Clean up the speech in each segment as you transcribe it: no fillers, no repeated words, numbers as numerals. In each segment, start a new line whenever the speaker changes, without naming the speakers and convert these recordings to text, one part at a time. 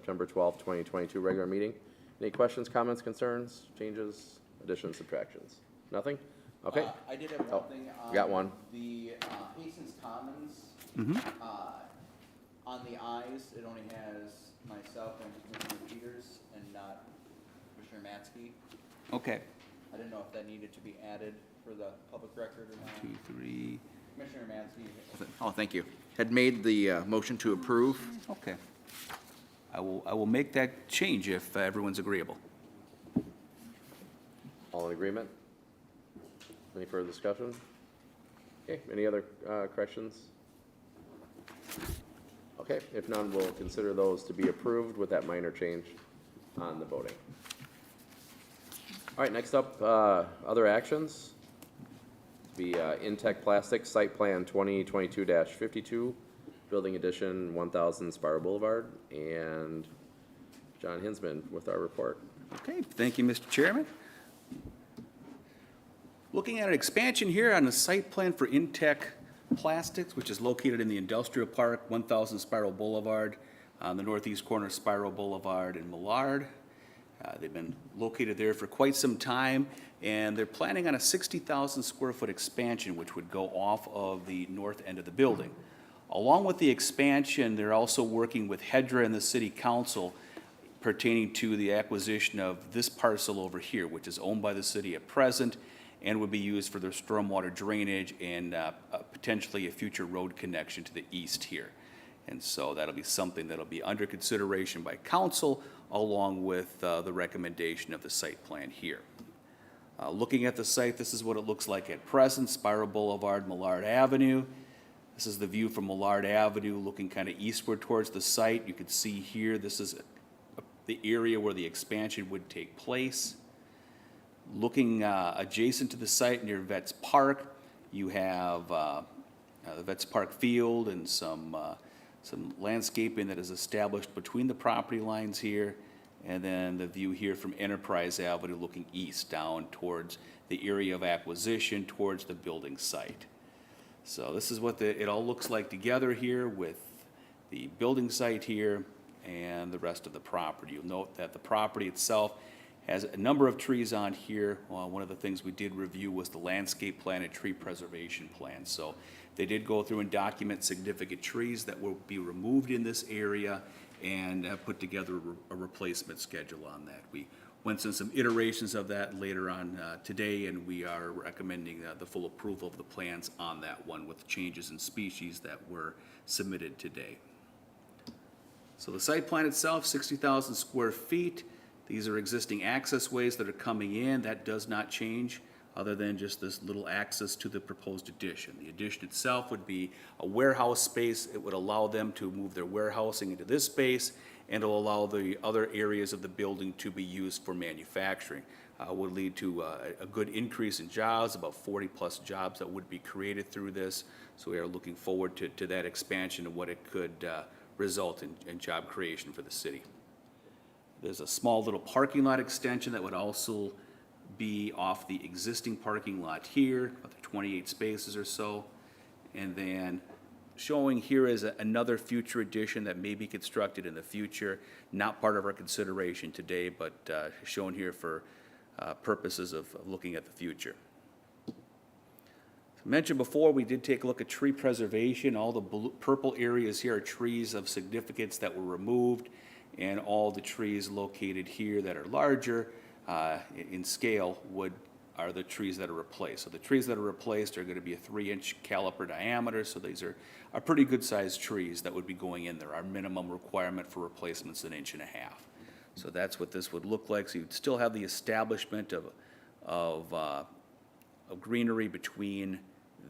September 12th, 2022 regular meeting. Any questions, comments, concerns, changes, additions, subtractions? Nothing? Okay.
I did have one thing on
got one.
the Hastings Commons. On the ayes, it only has myself and Commissioner Peters and not Commissioner Matsky.
Okay.
I didn't know if that needed to be added for the public record or not.
2, 3.
Commissioner Matsky.
Oh, thank you. Had made the motion to approve.
Okay. I will make that change if everyone's agreeable.
All in agreement? Any further discussion? Okay, any other corrections? Okay, if none, we'll consider those to be approved with that minor change on the voting. All right, next up, other actions. Be Intech Plastics Site Plan 2022-52, Building Addition 1000 Spiral Boulevard, and John Hinsman with our report.
Okay, thank you, Mr. Chairman. Looking at an expansion here on the site plan for Intech Plastics, which is located in the Industrial Park, 1000 Spiral Boulevard, on the northeast corner of Spiral Boulevard and Millard. They've been located there for quite some time, and they're planning on a 60,000 square foot expansion, which would go off of the north end of the building. Along with the expansion, they're also working with Hedra and the City Council pertaining to the acquisition of this parcel over here, which is owned by the city at present and would be used for their stormwater drainage and potentially a future road connection to the east here. And so that'll be something that'll be under consideration by council along with the recommendation of the site plan here. Looking at the site, this is what it looks like at present, Spiral Boulevard, Millard Avenue. This is the view from Millard Avenue looking kind of eastward towards the site. You can see here, this is the area where the expansion would take place. Looking adjacent to the site near Vets Park, you have the Vets Park field and some landscaping that is established between the property lines here, and then the view here from Enterprise Avenue looking east down towards the area of acquisition towards the building site. So this is what it all looks like together here with the building site here and the rest of the property. You'll note that the property itself has a number of trees on here. One of the things we did review was the landscape plan and tree preservation plan. So they did go through and document significant trees that will be removed in this area and have put together a replacement schedule on that. We went through some iterations of that later on today, and we are recommending the full approval of the plans on that one with changes in species that were submitted today. So the site plan itself, 60,000 square feet. These are existing access ways that are coming in. That does not change other than just this little access to the proposed addition. The addition itself would be a warehouse space. It would allow them to move their warehousing into this space, and it'll allow the other areas of the building to be used for manufacturing. Would lead to a good increase in jobs, about 40 plus jobs that would be created through this. So we are looking forward to that expansion and what it could result in job creation for the city. There's a small little parking lot extension that would also be off the existing parking lot here, about 28 spaces or so. And then showing here is another future addition that may be constructed in the future, not part of our consideration today, but shown here for purposes of looking at the future. As I mentioned before, we did take a look at tree preservation. All the purple areas here are trees of significance that were removed, and all the trees located here that are larger in scale are the trees that are replaced. So the trees that are replaced are going to be a 3-inch caliper diameter, so these are pretty good sized trees that would be going in there. Our minimum requirement for replacement is 1.5 inches. So that's what this would look like. So you'd still have the establishment of greenery between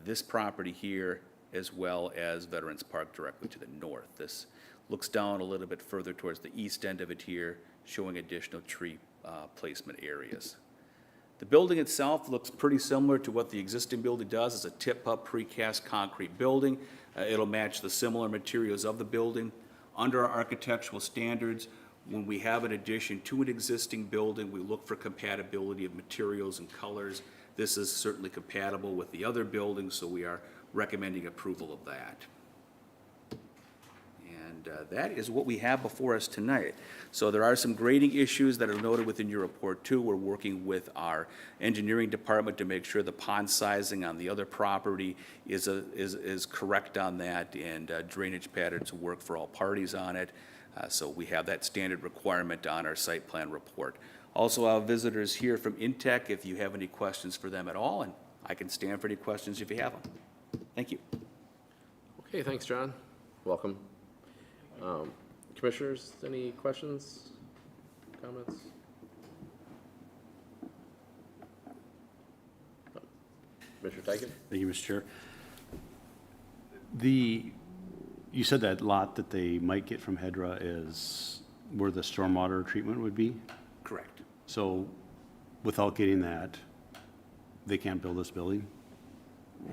this property here as well as Veterans Park directly to the north. This looks down a little bit further towards the east end of it here, showing additional tree placement areas. The building itself looks pretty similar to what the existing building does. It's a tip-up precast concrete building. It'll match the similar materials of the building. Under our architectural standards, when we have an addition to an existing building, we look for compatibility of materials and colors. This is certainly compatible with the other buildings, so we are recommending approval of that. And that is what we have before us tonight. So there are some grading issues that are noted within your report too. We're working with our engineering department to make sure the pond sizing on the other property is correct on that, and drainage patterns work for all parties on it. So we have that standard requirement on our site plan report. Also, our visitors here from Intech, if you have any questions for them at all, and I can stand for any questions if you have them. Thank you.
Okay, thanks, John. Welcome. Commissioners, any questions, comments? Commissioner Tyken?
Thank you, Mr. Chair. You said that lot that they might get from Hedra is where the stormwater treatment would be?
Correct.
So without getting that, they can't build this building?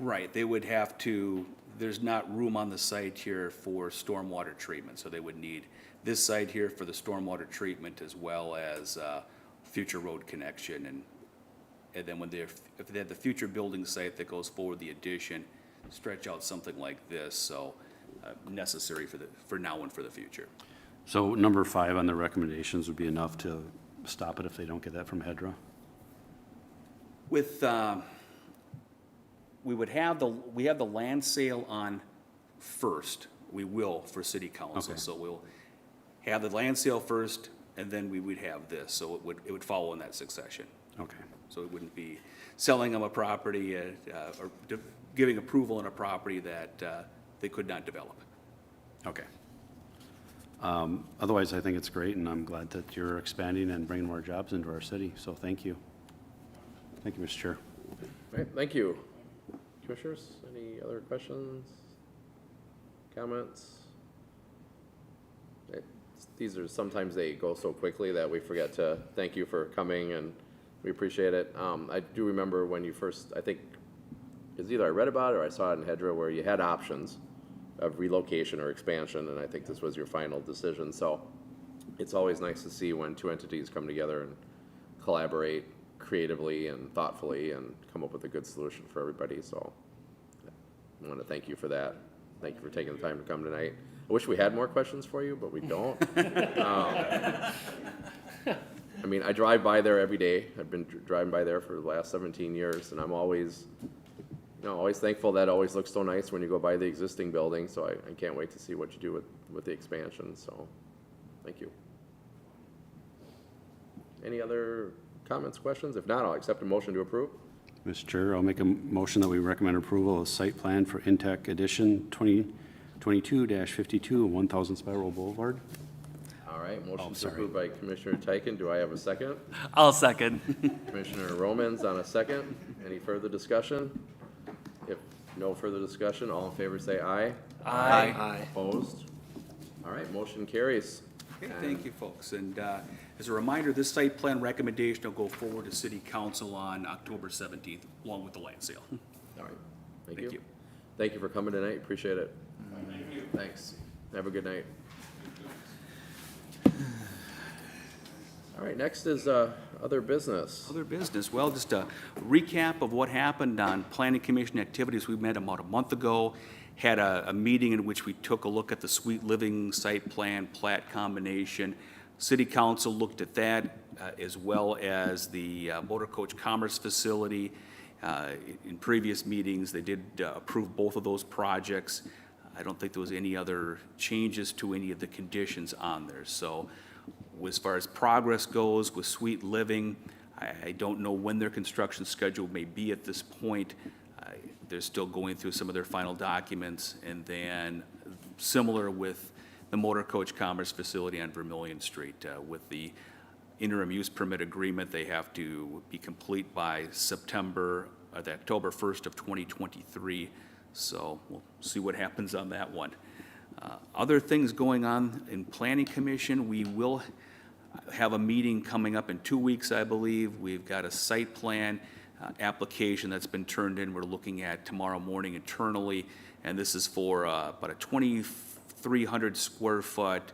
Right, they would have to, there's not room on the site here for stormwater treatment, so they would need this site here for the stormwater treatment as well as future road connection. And then if they had the future building site that goes forward, the addition, stretch out something like this, so necessary for now and for the future.
So number 5 on the recommendations would be enough to stop it if they don't get that from Hedra?
With, we have the land sale on first. We will for city council.
Okay.
So we'll have the land sale first, and then we would have this. So it would follow in that succession.
Okay.
So it wouldn't be selling them a property or giving approval on a property that they could not develop.
Okay. Otherwise, I think it's great, and I'm glad that you're expanding and bringing more jobs into our city, so thank you. Thank you, Mr. Chair.
All right, thank you. Commissioners, any other questions, comments? These are, sometimes they go so quickly that we forget to thank you for coming, and we appreciate it. I do remember when you first, I think, it's either I read about it or I saw it in Hedra where you had options of relocation or expansion, and I think this was your final decision. So it's always nice to see when two entities come together and collaborate creatively and thoughtfully and come up with a good solution for everybody. So I want to thank you for that. Thank you for taking the time to come tonight. I wish we had more questions for you, but we don't. I mean, I drive by there every day. I've been driving by there for the last 17 years, and I'm always, always thankful that it always looks so nice when you go by the existing building. So I can't wait to see what you do with the expansion. So thank you. Any other comments, questions? If not, I'll accept a motion to approve.
Mr. Chair, I'll make a motion that we recommend approval of site plan for Intech Edition 2022-52, 1000 Spiral Boulevard.
All right, motion to approve by Commissioner Tyken. Do I have a second?
I'll second.
Commissioner Romans on a second. Any further discussion? If no further discussion, all in favor say aye.
Aye.
Opposed? All right, motion carries.
Okay, thank you, folks. And as a reminder, this site plan recommendation will go forward to city council on October 17th, along with the land sale.
All right, thank
Thank
you.
you.
Thank you for coming tonight, appreciate it. Thank you. Thanks. Have a good night. All right, next is other business.
Other business, well, just a recap of what happened on planning commission activities. We met about a month ago, had a meeting in which we took a look at the Sweet Living site plan, plat combination. City council looked at that as well as the motor coach commerce facility. In previous meetings, they did approve both of those projects. I don't think there was any other changes to any of the conditions on there. So as far as progress goes with Sweet Living, I don't know when their construction schedule may be at this point. They're still going through some of their final documents. And then similar with the motor coach commerce facility on Vermillion Street, with the interim use permit agreement, they have to be complete by October 1st of 2023. So we'll see what happens on that one. Other things going on in Planning Commission, we will have a meeting coming up in 2 weeks, I believe. We've got a site plan application that's been turned in. We're looking at tomorrow morning internally, and this is for about a 2,300 square foot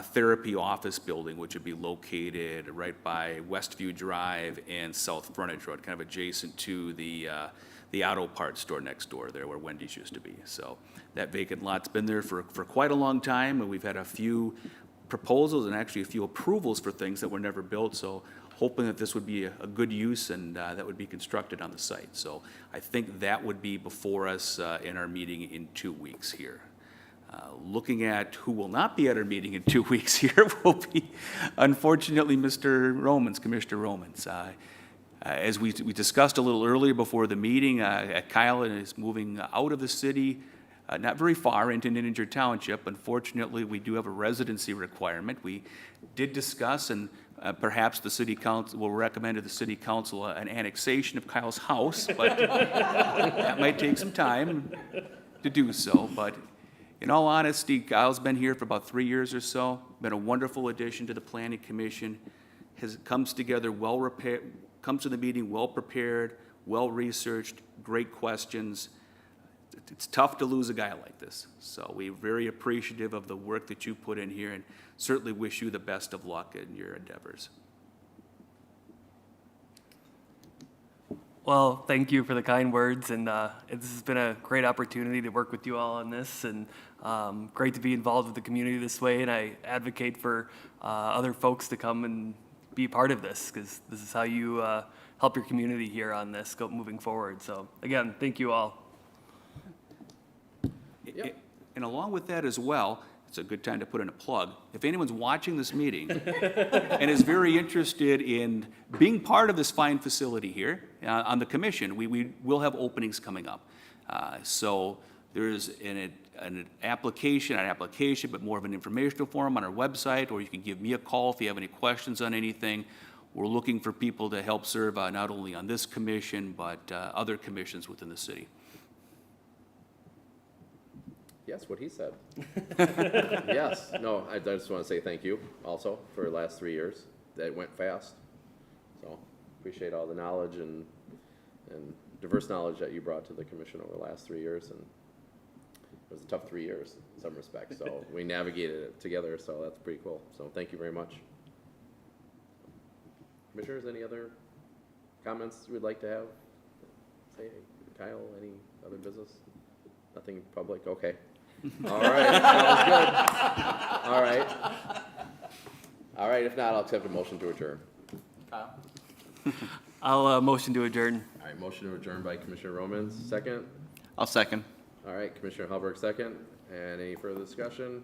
therapy office building, which would be located right by Westview Drive and South Frontage Road, kind of adjacent to the the auto parts store next door there where Wendy's used to be. So that vacant lot's been there for quite a long time, and we've had a few proposals and actually a few approvals for things that were never built. So hoping that this would be a good use and that would be constructed on the site. So I think that would be before us in our meeting in 2 weeks here. Looking at who will not be at our meeting in 2 weeks here will be, unfortunately, Mr. Romans, Commissioner Romans. As we discussed a little earlier before the meeting, Kyle is moving out of the city, not very far into Ninninger Township. Unfortunately, we do have a residency requirement. We did discuss, and perhaps the city council will recommend to the city council an annexation of Kyle's house, but that might take some time to do so. But in all honesty, Kyle's been here for about 3 years or so, been a wonderful addition to the planning commission, comes together comes to the meeting well-prepared, well-researched, great questions. It's tough to lose a guy like this. So we're very appreciative of the work that you put in here and certainly wish you the best of luck in your endeavors.
Well, thank you for the kind words, and this has been a great opportunity to work with you all on this, and great to be involved with the community this way, and I advocate for other folks to come and be part of this, because this is how you help your community here on this moving forward. So again, thank you all.
And along with that as well, it's a good time to put in a plug. If anyone's watching this meeting and is very interested in being part of this fine facility here on the commission, we will have openings coming up. So there's an application, but more of an informational form on our website, or you can give me a call if you have any questions on anything. We're looking for people to help serve not only on this commission, but other commissions within the city.
Yes, what he said. Yes, no, I just want to say thank you also for the last 3 years. That went fast. So appreciate all the knowledge and diverse knowledge that you brought to the commission over the last 3 years. And it was a tough 3 years in some respects. So we navigated it together. So that's pretty cool. So thank you very much. Commissioners, any other comments you would like to have? Say, Kyle, any other business? Nothing public? Okay. All right, sounds good. All right. All right, if not, I'll accept a motion to adjourn.
Kyle?
I'll motion to adjourn.
All right, motion to adjourn by Commissioner Romans, second.
I'll second.
All right, Commissioner Hallberg, second. And any further discussion?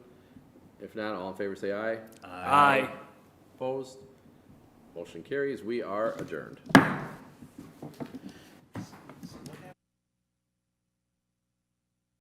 If not, all in favor say aye.
Aye.
Opposed? Motion carries. We are adjourned.